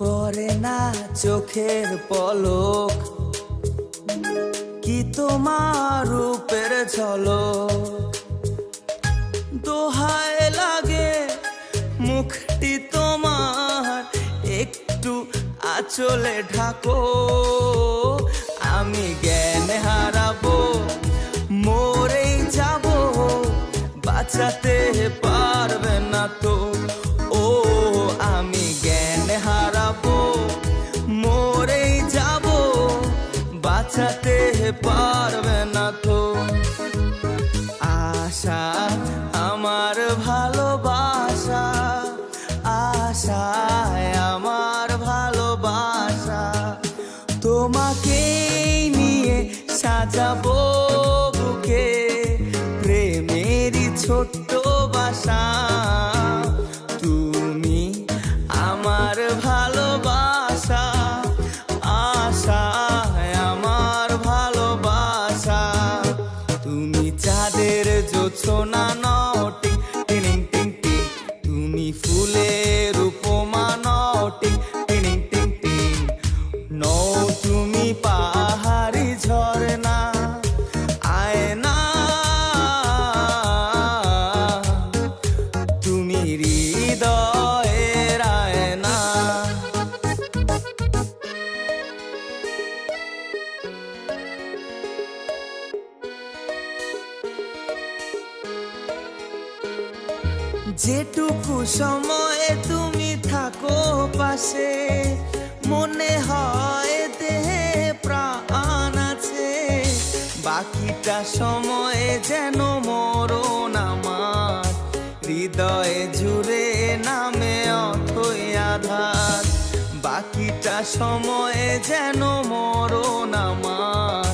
পরে না চোখের পলক, কি তোমার রূপের ঝলক। দোহায় লাগে মুখটি তোমার, একটু আঁচলে ঢাকো। আমি জ্ঞান হারাবো, মরেই যাব, বাঁচাতে পারবে না তো। ও আমি জ্ঞান হারাবো, মরেই যাব, বাঁচাতে পারবে না তো। আশা আমার ভালোবাসা, আশায় আমার ভালোবাসা, তোমাকে নিয়ে সাজাবো বুকে প্রেমেরই ছোট্ট বাসা। তুমি আমার ভালোবাসা, আশায় আমার ভালোবাসা। তুমি চাঁদের জোছনা নও টিং টিং টিং টিং, তুমি ফুলের উপমা নও টিং টিং টিং টিং। নও তুমি পাহাড়ি ঝরনা, আয়না, তুমি হৃদয়ের আয়না। যেটুকু সময়ে তুমি থাকো পাশে, মনে হয় দেহে প্রাণ আছে। বাকিটা সময়ে যেন মরণ আমার, হৃদয়ে জুড়ে নামে অথই আধার। বাকিটা সময়ে যেন মরণ আমার,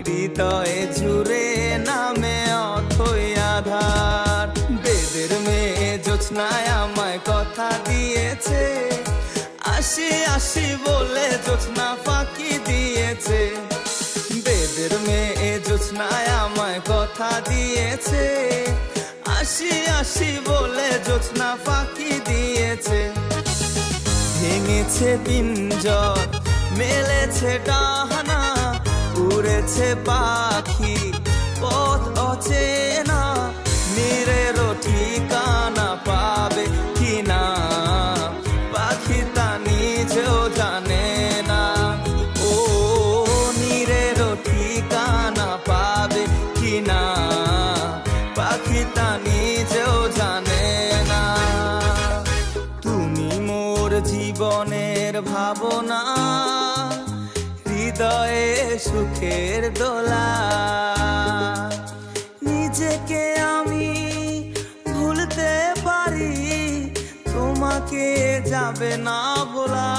হৃদয়ে জুড়ে নামে অথই আধার। বেদের মেয়ে জোছনায় আমায় কথা দিয়েছে, আসি আসি বলে জোছনা ফাঁকি দিয়েছে। বেদের মেয়ে জোছনায় আমায় কথা দিয়েছে, আসি আসি বলে জোছনা ফাঁকি দিয়েছে। ভেঙেছে পিঞ্জর, মেলেছে ডানা, উড়েছে পাখি পথ অচেনা। নীরেরও ঠিকানা পাবে কিনা, পাখি তা নিজেও জানে না। ও নীরেরও ঠিকানা পাবে কিনা, পাখি তা নিজেও জানে না। তুমি মোর জীবনের ভাবনা, হৃদয়ে সুখের দোলা। নিজেকে আমি ভুলতে পারি, তোমাকে যাবে না ভোলা।